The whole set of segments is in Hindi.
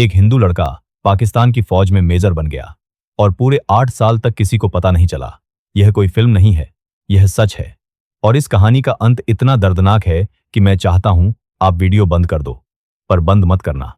एक हिंदू लड़का पाकिस्तान की फौज में मेजर बन गया और पूरे 8 साल तक किसी को पता नहीं चला। यह कोई फिल्म नहीं है, यह सच है। और इस कहानी का अंत इतना दर्दनाक है कि मैं चाहता हूं आप वीडियो बंद कर दो, पर बंद मत करना,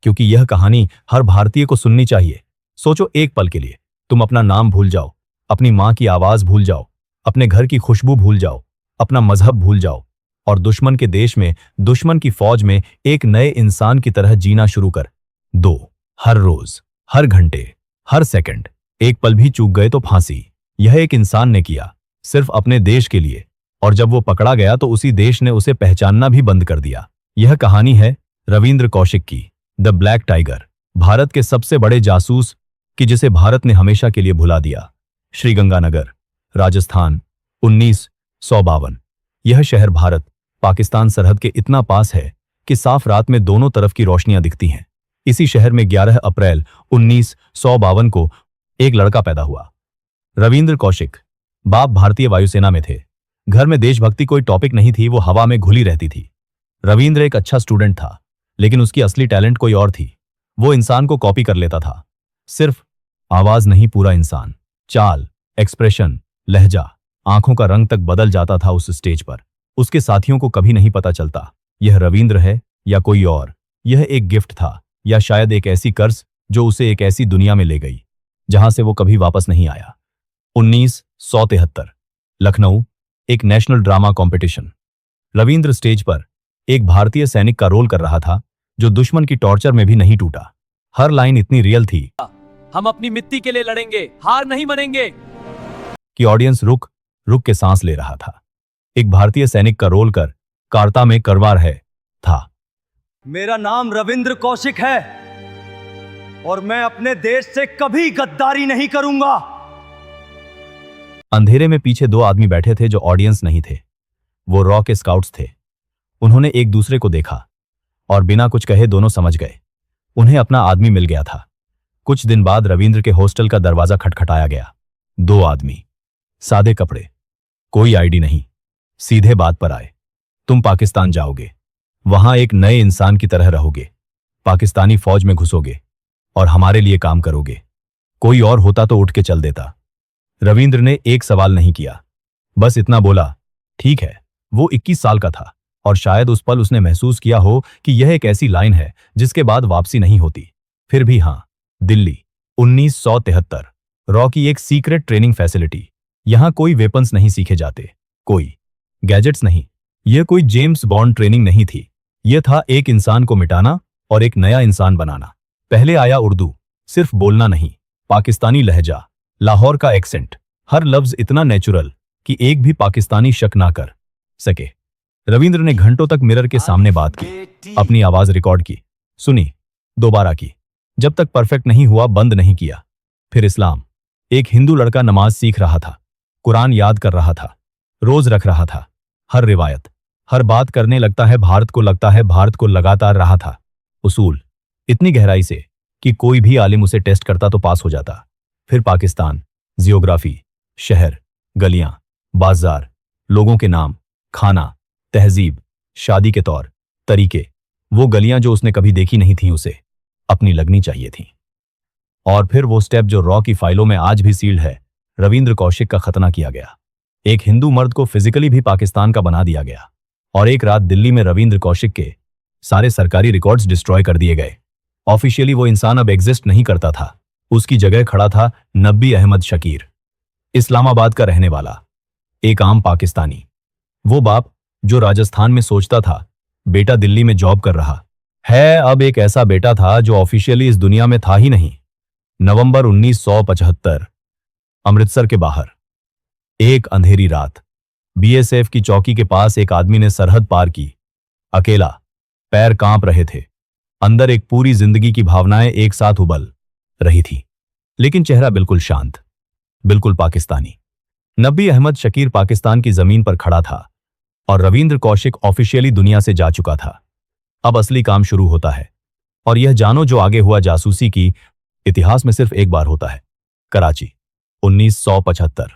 क्योंकि यह कहानी हर भारतीय को सुननी चाहिए। सोचो एक पल के लिए, तुम अपना नाम भूल जाओ, अपनी मां की आवाज भूल जाओ, अपने घर की खुशबू भूल जाओ, अपना मजहब भूल जाओ और दुश्मन के देश में, दुश्मन की फौज में एक नए इंसान की तरह जीना शुरू कर दो। हर रोज, हर घंटे, हर सेकंड, एक पल भी चूक गए तो फांसी। यह एक इंसान ने किया, सिर्फ अपने देश के लिए, और जब वो पकड़ा गया तो उसी देश ने उसे पहचानना भी बंद कर दिया। यह कहानी है रविंद्र कौशिक की, द ब्लैक टाइगर, भारत के सबसे बड़े जासूस की जिसे भारत ने हमेशा के लिए भुला दिया। श्रीगंगानगर, राजस्थान, 1952। यह शहर भारत पाकिस्तान सरहद के इतना पास है कि साफ रात में दोनों तरफ की रोशनियां दिखती हैं। इसी शहर में 11 अप्रैल 1952 को एक लड़का पैदा हुआ, रविंद्र कौशिक। बाप भारतीय वायुसेना में थे। घर में देशभक्ति कोई टॉपिक नहीं थी, वो हवा में घुली रहती थी। रविंद्र एक अच्छा स्टूडेंट था, लेकिन उसकी असली टैलेंट कोई और थी। वो इंसान को कॉपी कर लेता था, सिर्फ आवाज नहीं, पूरा इंसान। चाल, एक्सप्रेशन, लहजा, आंखों का रंग तक बदल जाता था उस स्टेज पर। उसके साथियों को कभी नहीं पता चलता यह रविंद्र है या कोई और। यह एक गिफ्ट था या शायद एक ऐसी कर्ज जो उसे एक ऐसी दुनिया में ले गई जहां से वो कभी वापस नहीं आया। 1973, लखनऊ, एक national drama competition. Ravindra stage पर एक भारतीय सैनिक का रोल कर रहा था जो दुश्मन की टॉर्चर में भी नहीं टूटा। हर लाइन इतनी रियल थी, हम अपनी मिट्टी के लिए लड़ेंगे, हार नहीं मानेंगे, कि ऑडियंस रुक रुक के सांस ले रहा था। एक भारतीय सैनिक का रोल कर कार्ता में करवार है था। मेरा नाम रविंद्र कौशिक है और मैं अपने देश से कभी गद्दारी नहीं करूंगा। अंधेरे में पीछे 2 आदमी बैठे थे जो ऑडियंस नहीं थे, वो रॉ के स्काउट्स थे। उन्होंने एक दूसरे को देखा और बिना कुछ कहे दोनों समझ गए, उन्हें अपना आदमी मिल गया था। कुछ दिन बाद रविंद्र के हॉस्टल का दरवाजा खटखटाया गया। 2 आदमी, सादे कपड़े, कोई आईडी नहीं, सीधे बात पर आए। तुम पाकिस्तान जाओगे, वहां एक नए इंसान की तरह रहोगे, पाकिस्तानी फौज में घुसोगे और हमारे लिए काम करोगे। कोई और होता तो उठ के चल देता। रविंद्र ने एक सवाल नहीं किया, बस इतना बोला, ठीक है। वो 21 साल का था और शायद उस पल उसने महसूस किया हो कि यह एक ऐसी लाइन है जिसके बाद वापसी नहीं होती। फिर भी हां, दिल्ली, 1973, रॉ की एक सीक्रेट ट्रेनिंग फैसिलिटी। यहां कोई वेपन्स नहीं सीखे जाते, कोई गैजेट्स नहीं। यह कोई जेम्स बॉन्ड ट्रेनिंग नहीं थी, यह था एक इंसान को मिटाना और एक नया इंसान बनाना। पहले आया उर्दू, सिर्फ बोलना नहीं, पाकिस्तानी लहजा, लाहौर का एक्सेंट, हर लफ्ज इतना नेचुरल कि एक भी पाकिस्तानी शक ना कर सके। रविंद्र ने घंटों तक मिरर के सामने बात की, अपनी आवाज रिकॉर्ड की, सुनी, दोबारा की, जब तक परफेक्ट नहीं हुआ बंद नहीं किया। फिर इस्लाम, एक हिंदू लड़का नमाज सीख रहा था, कुरान याद कर रहा था, रोज रख रहा था, हर रिवायत, हर बात करने लगता है भारत को, लगता है भारत को, लगातार रहा था। उसूल इतनी गहराई से कि कोई भी आलिम उसे टेस्ट करता तो पास हो जाता। फिर पाकिस्तान, जियोग्राफी, शहर, गलियां, बाजार, लोगों के नाम, खाना, तहजीब, शादी के तौर तरीके। वो गलियां जो उसने कभी देखी नहीं थी उसे अपनी लगनी चाहिए थी। और फिर वो स्टेप जो रॉ की फाइलों में आज भी सील्ड है, रविंद्र कौशिक का खतना किया गया। एक हिंदू मर्द को फिजिकली भी पाकिस्तान का बना दिया गया और एक रात दिल्ली में रविंद्र कौशिक के सारे सरकारी रिकॉर्ड्स डिस्ट्रॉय कर दिए गए। ऑफिशियली वो इंसान अब एग्जिस्ट नहीं करता था, उसकी जगह खड़ा था नब्बी अहमद शकीर, इस्लामाबाद का रहने वाला, एक आम पाकिस्तानी। वो बाप जो राजस्थान में सोचता था बेटा दिल्ली में जॉब कर रहा है, अब एक ऐसा बेटा था जो ऑफिशियली इस दुनिया में था ही नहीं। नवंबर 1975, अमृतसर के बाहर, एक अंधेरी रात, बीएसएफ की चौकी के पास एक आदमी ने सरहद पार की, अकेला, पैर कांप रहे थे, अंदर एक पूरी जिंदगी की भावनाएं एक साथ उबल रही थी, लेकिन चेहरा बिल्कुल शांत, बिल्कुल पाकिस्तानी। नब्बी अहमद शकीर पाकिस्तान की जमीन पर खड़ा था और रविंद्र कौशिक ऑफिशियली दुनिया से जा चुका था। अब असली काम शुरू होता है, और यह जानो जो आगे हुआ जासूसी की इतिहास में सिर्फ एक बार होता है। कराची, 1975,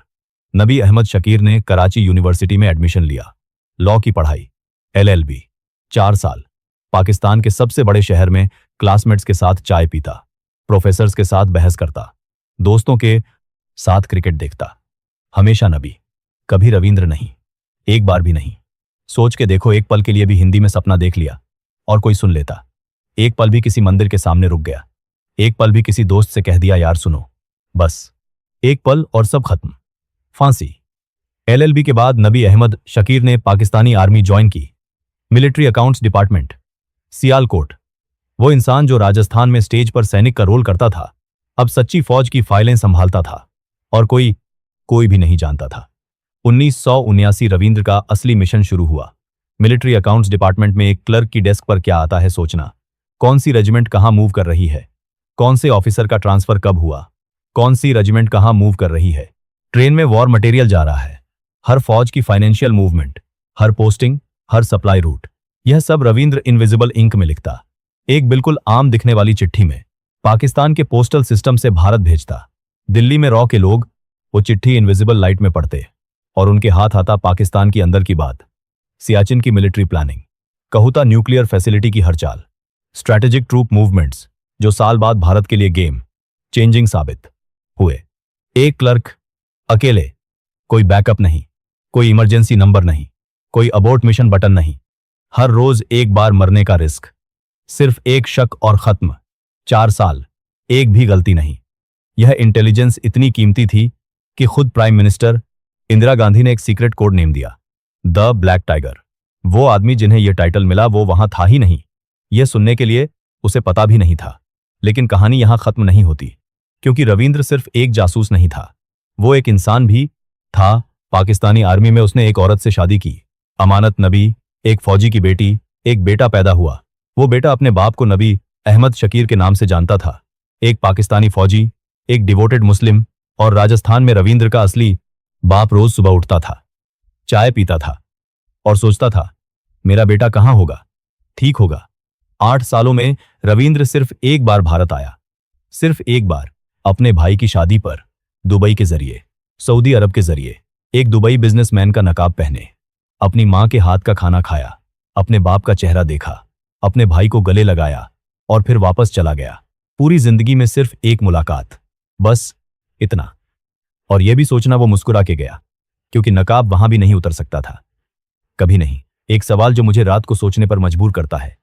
नबी अहमद शकीर ने कराची यूनिवर्सिटी में एडमिशन लिया, लॉ की पढ़ाई, LLB, 4 साल, पाकिस्तान के सबसे बड़े शहर में क्लासमेट्स के साथ चाय पीता, प्रोफेसर्स के साथ बहस करता, दोस्तों के साथ क्रिकेट देखता। हमेशा नबी, कभी रविंद्र नहीं, एक बार भी नहीं। सोच के देखो, एक पल के लिए भी हिंदी में सपना देख लिया और कोई सुन लेता। एक पल भी किसी मंदिर के सामने रुक गया, एक पल भी किसी दोस्त से कह दिया यार सुनो, बस एक पल और सब खत्म। फांसी। एलएलबी के बाद नबी अहमद शकीर ने पाकिस्तानी आर्मी ज्वाइन की, मिलिट्री अकाउंट्स डिपार्टमेंट, सियालकोट। वो इंसान जो राजस्थान में स्टेज पर सैनिक का रोल करता था, अब सच्ची फौज की फाइलें संभालता था और कोई भी नहीं जानता था। 1979 रविंद्र का असली मिशन शुरू हुआ। मिलिट्री अकाउंट्स डिपार्टमेंट में एक क्लर्क की डेस्क पर क्या आता है सोचना, कौन सी रेजिमेंट कहां मूव कर रही है, कौन से ऑफिसर का ट्रांसफर कब हुआ, कौन सी रेजिमेंट कहां मूव कर रही है, ट्रेन में वॉर मटेरियल जा रहा है, हर फौज की फाइनेंशियल मूवमेंट, हर पोस्टिंग, हर सप्लाई रूट, यह सब रविंद्र इनविजिबल इंक में लिखता। एक बिल्कुल आम दिखने वाली चिट्ठी में पाकिस्तान के पोस्टल सिस्टम से भारत भेजता। दिल्ली में रॉ के लोग वो चिट्ठी इनविजिबल लाइट में पढ़ते और उनके हाथ आता पाकिस्तान की अंदर की बात, सियाचिन की military planning, Kahuta nuclear facility की हर चाल, स्ट्रैटेजिक ट्रूप मूवमेंट्स जो साल बाद भारत के लिए गेम चेंजिंग साबित हुए। एक क्लर्क अकेले, कोई बैकअप नहीं, कोई इमरजेंसी नंबर नहीं, कोई अबॉर्ट मिशन बटन नहीं, हर रोज एक बार मरने का रिस्क, सिर्फ एक शक और खत्म। 4 साल, एक भी गलती नहीं। यह इंटेलिजेंस इतनी कीमती थी कि खुद प्राइम मिनिस्टर इंदिरा गांधी ने एक सीक्रेट कोड नेम दिया, द ब्लैक टाइगर। वो आदमी जिन्हें यह टाइटल मिला वो वहां था ही नहीं, यह सुनने के लिए उसे पता भी नहीं था। लेकिन कहानी यहां खत्म नहीं होती, क्योंकि रविंद्र सिर्फ एक जासूस नहीं था, वो एक इंसान भी था। पाकिस्तानी आर्मी में उसने एक औरत से शादी की, अमानत नबी, एक फौजी की बेटी, एक बेटा पैदा हुआ। वो बेटा अपने बाप को नबी अहमद शकीर के नाम से जानता था। एक पाकिस्तानी फौजी, एक डिवोटेड मुस्लिम, और राजस्थान में रविंद्र का असली बाप रोज सुबह उठता था, चाय पीता था और सोचता था मेरा बेटा कहां होगा, ठीक होगा। 8 सालों में रविंद्र सिर्फ एक बार भारत आया, सिर्फ एक बार, अपने भाई की शादी पर, दुबई के जरिए, सऊदी अरब के जरिए। एक दुबई बिजनेसमैन का नकाब पहने, अपनी मां के हाथ का खाना खाया, अपने बाप का चेहरा देखा, अपने भाई को गले लगाया और फिर वापस चला गया। पूरी जिंदगी में सिर्फ एक मुलाकात, बस इतना। और यह भी सोचना वो मुस्कुरा के गया, क्योंकि नकाब वहां भी नहीं उतर सकता था, कभी नहीं। एक सवाल जो मुझे रात को सोचने पर मजबूर करता है,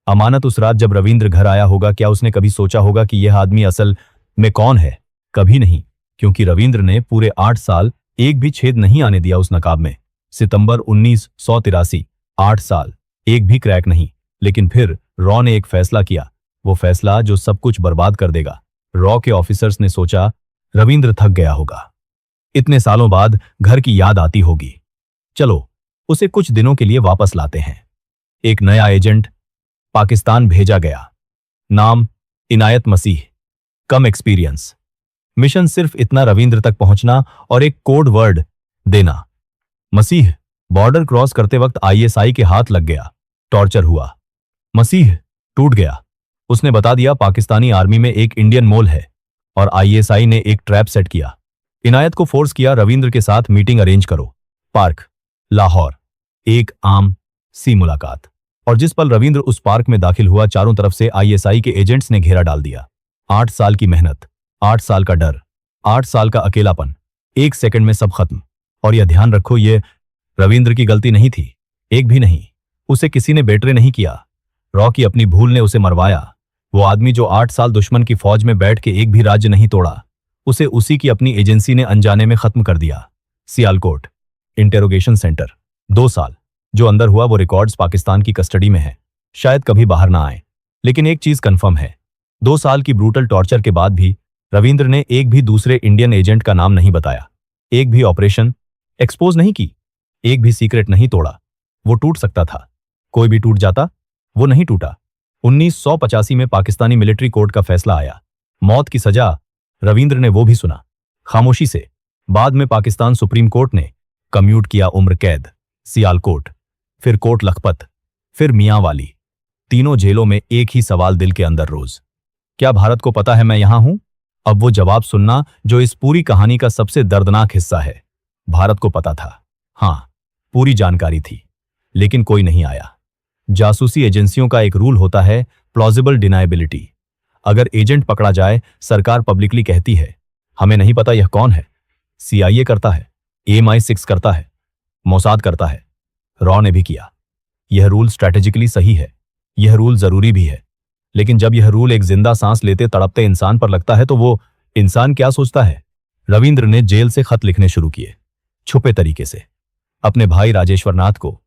अमानत उस रात जब रविंद्र घर आया होगा, क्या उसने कभी सोचा होगा कि यह आदमी असल में कौन है? कभी नहीं, क्योंकि रविंद्र ने पूरे 8 साल एक भी छेद नहीं आने दिया उस नकाब में। सितंबर 1983, 8 साल, एक भी क्रैक नहीं। लेकिन फिर रॉ ने एक फैसला किया, वो फैसला जो सब कुछ बर्बाद कर देगा। रॉ के ऑफिसर्स ने सोचा रविंद्र थक गया होगा, इतने सालों बाद घर की याद आती होगी, चलो उसे कुछ दिनों के लिए वापस लाते हैं। एक नया एजेंट पाकिस्तान भेजा गया, नाम इनायत मसीह, कम एक्सपीरियंस। मिशन सिर्फ इतना, रविंद्र तक पहुंचना और एक कोड वर्ड देना। मसीह बॉर्डर क्रॉस करते वक्त आईएसआई के हाथ लग गया, टॉर्चर हुआ, मसीह टूट गया। उसने बता दिया पाकिस्तानी आर्मी में एक इंडियन मोल है और आईएसआई ने एक ट्रैप सेट किया। इनायत को फोर्स किया रविंद्र के साथ मीटिंग अरेंज करो, पार्क लाहौर। एक आम सी मुलाकात, और जिस पल रविंद्र उस पार्क में दाखिल हुआ, चारों तरफ से आईएसआई के एजेंट्स ने घेरा डाल दिया। 8 साल की मेहनत, 8 साल का डर, 8 साल का अकेलापन, एक सेकंड में सब खत्म। और यह ध्यान रखो, ये रविंद्र की गलती नहीं थी, एक भी नहीं। उसे किसी ने बेटरे नहीं किया, रॉ की अपनी भूल ने उसे मरवाया। वो आदमी जो 8 साल दुश्मन की फौज में बैठ के एक भी राज्य नहीं तोड़ा, उसे उसी की अपनी एजेंसी ने अनजाने में खत्म कर दिया। सियालकोट इंटेरोगेशन सेंटर, 2 साल जो अंदर हुआ वो रिकॉर्ड्स पाकिस्तान की कस्टडी में है, शायद कभी बाहर ना आए। लेकिन एक चीज कंफर्म है, 2 साल की ब्रूटल टॉर्चर के बाद भी रविंद्र ने एक भी दूसरे इंडियन एजेंट का नाम नहीं बताया, एक भी ऑपरेशन एक्सपोज नहीं की, एक भी सीक्रेट नहीं तोड़ा। वो टूट सकता था, कोई भी टूट जाता, वो नहीं टूटा। 1985 में पाकिस्तानी मिलिट्री कोर्ट का फैसला आया, मौत की सजा। रविंद्र ने वो भी सुना, खामोशी से। बाद में पाकिस्तान सुप्रीम कोर्ट ने कम्यूट किया उम्र कैद, सियालकोट, फिर कोट लखपत, फिर मियांवाली। तीनों जेलों में एक ही सवाल दिल के अंदर रोज, क्या भारत को पता है मैं यहां हूं? अब वो जवाब सुनना जो इस पूरी कहानी का सबसे दर्दनाक हिस्सा है। भारत को पता था, हां, पूरी जानकारी थी, लेकिन कोई नहीं आया। जासूसी एजेंसियों का एक रूल होता है, प्लॉजिबल डिनायबिलिटी। अगर एजेंट पकड़ा जाए, सरकार पब्लिकली कहती है हमें नहीं पता यह कौन है, CIA करता है, MI6 करता है, मोसाद करता है, रॉ ने भी किया। यह रूल स्ट्रैटेजिकली सही है, यह रूल जरूरी भी है, लेकिन जब यह रूल एक जिंदा सांस लेते तड़पते इंसान पर लगता है तो वो इंसान क्या सोचता है? रविंद्र ने जेल से खत लिखने शुरू किए, छुपे तरीके से। अपने भाई राजेश्वर नाथ को,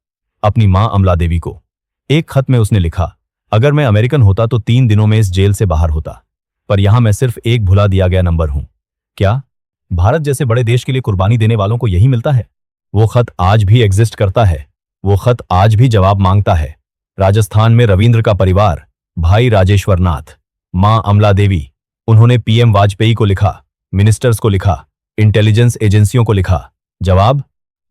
अपनी मां अमला देवी को। एक खत में उसने लिखा, अगर मैं अमेरिकन होता तो 3 दिनों में इस जेल से बाहर होता, पर यहां मैं सिर्फ एक भुला दिया गया नंबर हूं। क्या भारत जैसे बड़े देश के लिए कुर्बानी देने वालों को यही मिलता है? वो खत आज भी एग्जिस्ट करता है, वो खत आज भी जवाब मांगता है। राजस्थान में रविंद्र का परिवार, भाई राजेश्वर नाथ, मां अमला देवी, उन्होंने PM वाजपेयी को लिखा, मिनिस्टर्स को लिखा, इंटेलिजेंस एजेंसियों को लिखा। जवाब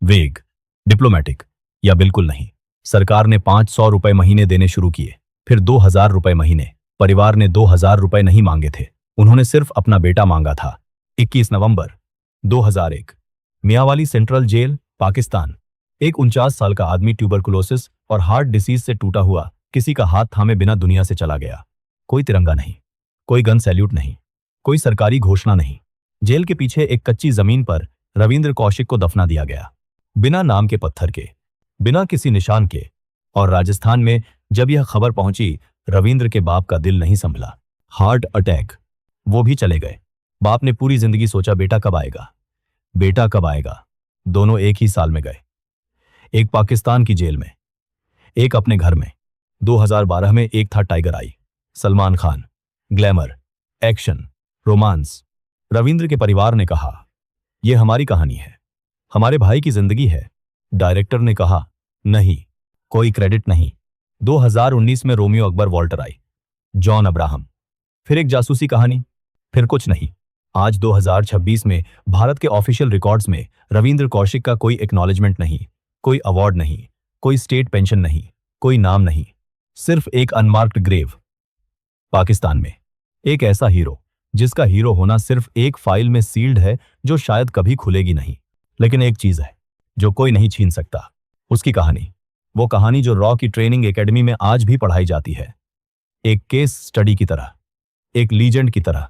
वेग, डिप्लोमेटिक या बिल्कुल नहीं। सरकार ने 500 रुपए महीने देने शुरू किए, फिर 2000 रुपए महीने। परिवार ने 2000 रुपए नहीं मांगे थे, उन्होंने सिर्फ अपना बेटा मांगा था। 21 नवंबर 2001, मियांवाली सेंट्रल जेल, पाकिस्तान। एक 49 साल का आदमी ट्यूबरकुलोसिस और हार्ट डिसीज से टूटा हुआ किसी का हाथ थामे बिना दुनिया से चला गया। कोई तिरंगा नहीं, कोई गन सैल्यूट नहीं, कोई सरकारी घोषणा नहीं। जेल के पीछे एक कच्ची जमीन पर रविंद्र कौशिक को दफना दिया गया, बिना नाम के पत्थर के, बिना किसी निशान के। और राजस्थान में जब यह खबर पहुंची, रविंद्र के बाप का दिल नहीं संभला। हार्ट अटैक, वो भी चले गए। बाप ने पूरी जिंदगी सोचा बेटा कब आएगा, बेटा कब आएगा। दोनों एक ही साल में गए, एक पाकिस्तान की जेल में, एक अपने घर में। 2012 में एक था टाइगर आई, Salman Khan, glamour, action, romance. Ravindra के परिवार ने कहा यह हमारी कहानी है, हमारे भाई की जिंदगी है। डायरेक्टर ने कहा नहीं, कोई क्रेडिट नहीं। 2019 में रोमियो अकबर वॉल्टर आई, जॉन अब्राहम, फिर एक जासूसी कहानी, फिर कुछ नहीं। आज 2026 में भारत के ऑफिशियल रिकॉर्ड्स में रविंद्र कौशिक का कोई एक्नॉलेजमेंट नहीं, कोई अवार्ड नहीं, कोई स्टेट पेंशन नहीं, कोई नाम नहीं, सिर्फ एक अनमार्क्ड ग्रेव। पाकिस्तान में एक ऐसा हीरो जिसका हीरो होना सिर्फ एक फाइल में सील्ड है जो शायद कभी खुलेगी नहीं, लेकिन एक चीज है जो कोई नहीं छीन सकता, उसकी कहानी। वो कहानी जो रॉ की ट्रेनिंग एकेडमी में आज भी पढ़ाई जाती है, एक केस स्टडी की तरह, एक लीजेंड की तरह।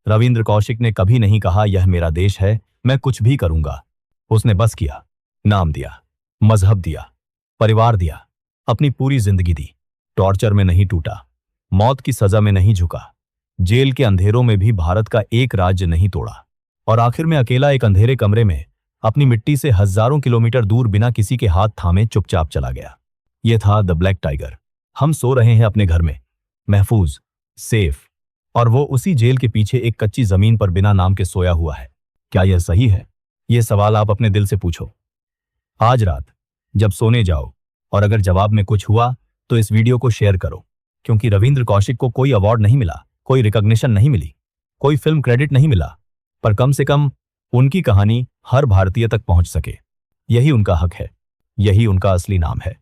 रविंद्र कौशिक ने कभी नहीं कहा यह मेरा देश है, मैं कुछ भी करूंगा। उसने बस किया, नाम दिया, मजहब दिया, परिवार दिया, अपनी पूरी जिंदगी दी। टॉर्चर में नहीं टूटा, मौत की सजा में नहीं झुका, जेल के अंधेरों में भी भारत का एक राज्य नहीं तोड़ा, और आखिर में अकेला एक अंधेरे कमरे में अपनी मिट्टी से हजारों किलोमीटर दूर बिना किसी के हाथ थामे चुपचाप चला गया। यह था द ब्लैक टाइगर। हम सो रहे हैं अपने घर में, महफूज, सेफ, और वो उसी जेल के पीछे एक कच्ची जमीन पर बिना नाम के सोया हुआ है। क्या यह सही है? यह सवाल आप अपने दिल से पूछो आज रात जब सोने जाओ, और अगर जवाब में कुछ हुआ तो इस वीडियो को शेयर करो, क्योंकि रविंद्र कौशिक को कोई अवार्ड नहीं मिला, कोई रिकॉग्निशन नहीं मिली, कोई फिल्म क्रेडिट नहीं मिला, पर कम से कम उनकी कहानी हर भारतीय तक पहुंच सके। यही उनका हक है, यही उनका असली नाम है।